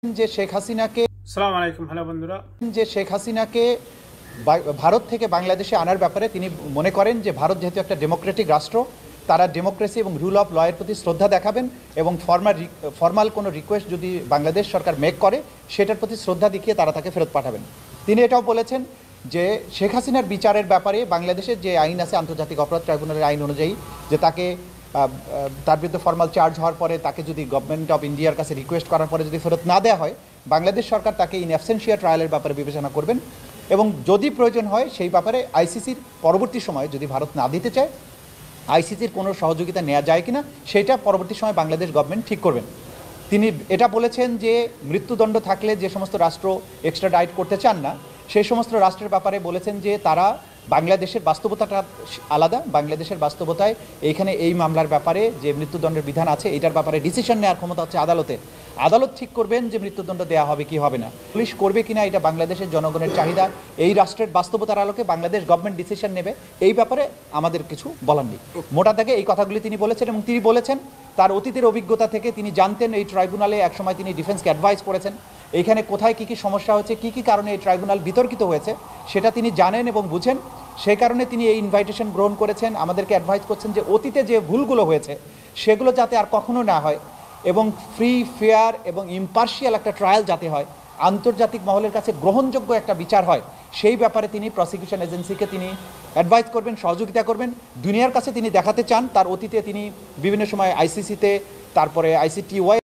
যে শেখ হাসিনাকে আসসালামু আলাইকুম। হ্যালো বন্ধুরা। শেখ হাসিনাকে ভারত থেকে বাংলাদেশে আনার ব্যাপারে তিনি মনে করেন যে ভারত যেহেতু একটা ডেমোক্রেটিক রাষ্ট্র, তারা ডেমোক্রেসি এবং রুল অফ লয়ের প্রতি শ্রদ্ধা দেখাবেন এবং ফর্মাল কোনো রিকোয়েস্ট যদি বাংলাদেশ সরকার মেক করে সেটার প্রতি শ্রদ্ধা দেখিয়ে তারা তাকে ফেরত পাঠাবেন। তিনি এটাও বলেছেন যে শেখ হাসিনার বিচারের ব্যাপারে বাংলাদেশের যে আইন আছে, আন্তর্জাতিক অপরাধ ট্রাইব্যুনালের আইন অনুযায়ী, যে তাকে তার বিরুদ্ধে ফর্মাল চার্জ হওয়ার পরে তাকে যদি গভর্নমেন্ট অফ ইন্ডিয়ার কাছে রিকোয়েস্ট করার পরে যদি ফেরত না দেওয়া হয়, বাংলাদেশ সরকার তাকে ইন অ্যাবসেন্সিয়া ট্রায়ালের ব্যাপারে বিবেচনা করবেন এবং যদি প্রয়োজন হয় সেই ব্যাপারে আইসিসির পরবর্তী সময়ে যদি ভারত না দিতে চায় আইসিসির কোনো সহযোগিতা নেওয়া যায় কিনা সেটা পরবর্তী সময় বাংলাদেশ গভর্নমেন্ট ঠিক করবেন। তিনি এটা বলেছেন যে মৃত্যুদণ্ড থাকলে যে সমস্ত রাষ্ট্র এক্সট্রাডাইট করতে চান না সেই সমস্ত রাষ্ট্রের ব্যাপারে বলেছেন যে তারা বাংলাদেশের বাস্তবতাটা আলাদা, বাংলাদেশের বাস্তবতায় এইখানে এই মামলার ব্যাপারে যে মৃত্যুদণ্ডের বিধান আছে এটার ব্যাপারে ডিসিশন নেওয়ার ক্ষমতা হচ্ছে আদালতের। আদালত ঠিক করবেন যে মৃত্যুদণ্ড দেওয়া হবে কি হবে না, পুলিশ করবে কিনা এটা বাংলাদেশের জনগণের চাহিদা, এই রাষ্ট্রের বাস্তবতার আলোকে বাংলাদেশ গভর্নমেন্ট ডিসিশন নেবে, এই ব্যাপারে আমাদের কিছু বলার নেই। মোটা দাগে এই কথাগুলি তিনি বলেছেন এবং তিনি বলেছেন তার অতীতের অভিজ্ঞতা থেকে তিনি জানতেন এই ট্রাইব্যুনালে একসময় তিনি ডিফেন্সকে অ্যাডভাইস করেছেন, এইখানে কোথায় কী কী সমস্যা হয়েছে, কী কী কারণে এই ট্রাইব্যুনাল বিতর্কিত হয়েছে সেটা তিনি জানেন এবং বুঝেন। সেই কারণে তিনি এই ইনভাইটেশন গ্রহণ করেছেন, আমাদেরকে অ্যাডভাইস করছেন যে অতীতে যে ভুলগুলো হয়েছে সেগুলো যাতে আর কখনো না হয় এবং ফ্রি, ফেয়ার এবং ইম্পার্শিয়াল একটা ট্রায়াল যাতে হয়, আন্তর্জাতিক মহলের কাছে গ্রহণযোগ্য একটা বিচার হয়, সেই ব্যাপারে তিনি প্রসিকিউশন এজেন্সিকে তিনি অ্যাডভাইস করবেন, সহযোগিতা করবেন। দুনিয়ার কাছে তিনি দেখাতে চান তার অতীতে তিনি বিভিন্ন সময় আইসিসিতে, তারপরে আইসিটিওয়াই